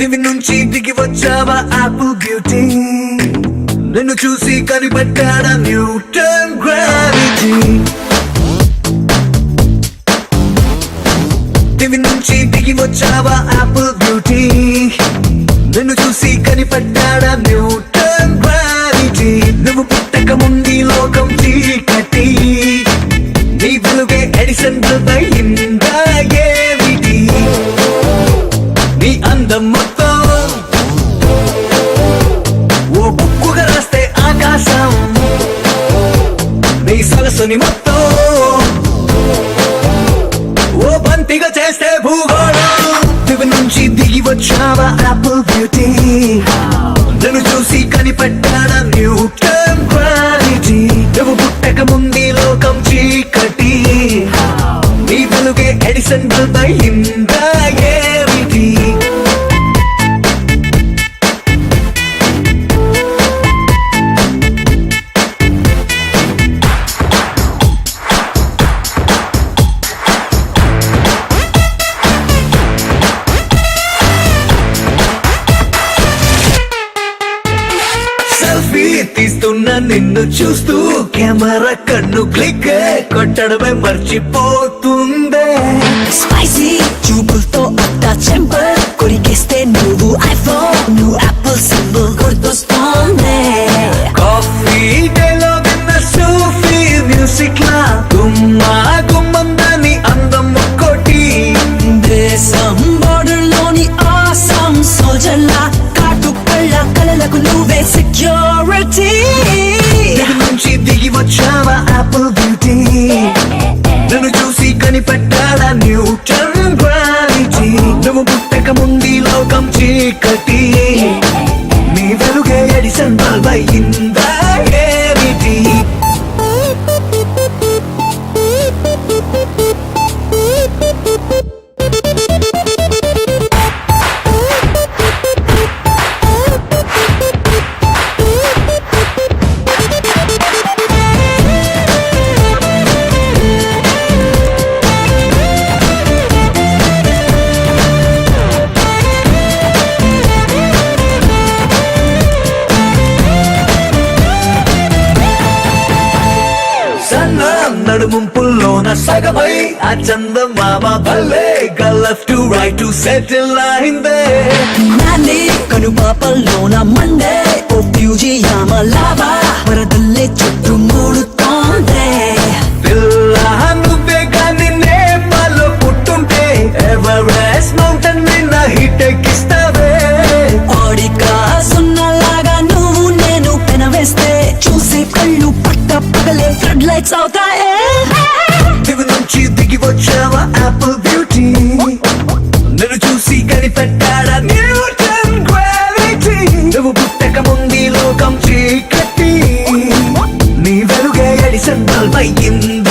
దివి నుంచి దిగి వచ్చావా యాపిల్ బ్యూటీ, నిన్ను చూసి కనిపెట్టాడా న్యూటన్ గ్రావిటీ. దివి నుంచి దిగి వచ్చావా యాపిల్ బ్యూటీ, నిన్ను చూసి కనిపెట్టాడా న్యూటన్ గ్రావిటీ. నువ్వు పుట్టక ముందు లోకం చీకటి, నీ వెలుగే ఎడిసన్ బల్బ్ అయిందా ఏమిటి. నీ అందం మొత్తం ఓ బుక్కుగా రాస్తే ఆకాశం, నీ సరస్సుని మొత్తం ఓ బంతిగా చేస్తే భూగోళం. దివి నుంచి దిగి వచ్చావా యాపిల్ బ్యూటీ, నన్ను చూసి కనిపెట్టాడా న్యూటన్ గ్రావిటీ. నువ్వు పుట్టక ముందు లోకం చీకటి, నీ వెలుగే ఎడిసన్ బల్బ్ అయిందా ఏమిటి. సెల్ఫీ తీస్తున్నా నిన్ను చూస్తూ కెమెరా కన్ను క్లిక్ కొట్టడమే మర్చిపోతుందే. స్పైసీ చూపులతో అట్టా చెంపర్ కొరికేస్తే నువ్వు ఐఫోన్, నువ్వు యాపిల్ సింబల్ గుర్తొస్తోంది. కాఫీ డేలో విన్న సూఫీ మ్యూజిక్ లా గుమ్మా గుమ్మందని అందం ఒక్కోటి. దేశం బోర్డర్ లోని ఆసం సోల్జర్లా కాటు కళ్ళ కలలకు నువ్వే సెక్యూరిటీ. దిగి నుంచి దిగి వచ్చావా యాపిల్ బ్యూటీ, నన్ను చూసి కనిపెట్టాడా న్యూటన్ గ్రావిటీ. నువ్వు పుట్టక ముందు లోకం చీకటి, నీ వెలుగే ఎడిసన్ బల్బ్ అయిందా ఏమిటి. నడుముంపుల్లోన సగమై ఆ చందమామ భలే left to right to settle అయిందే. నాని కనుపాపల్లోన మండే ఓ ఫ్యూజియామ లావా వరదల్లే చుట్టూ మూడుతోందే. పిల్ల నువ్వే గాని నేపాల్లో పుట్టుంటే ఎవరెస్ట్ మౌంటైన్ నిన్న హిట్ ఎక్కిస్తావే. ఓడికా సున్నలాగా నువ్వు నేను పెనవేస్తే చూసే కళ్ళు పట్ట పగలే ఫ్లడ్ లైట్స్ అవుతాయే. దివి నుంచి దిగి వచ్చావా యాపిల్ బ్యూటీ, నన్ను చూసి కనిపెట్టాడా న్యూటన్ గ్రావిటీ. నువ్వు పుట్టక ముందు లోకం చీకటి, నీ వెలుగే ఎడిసన్ బల్బ్ అయిందా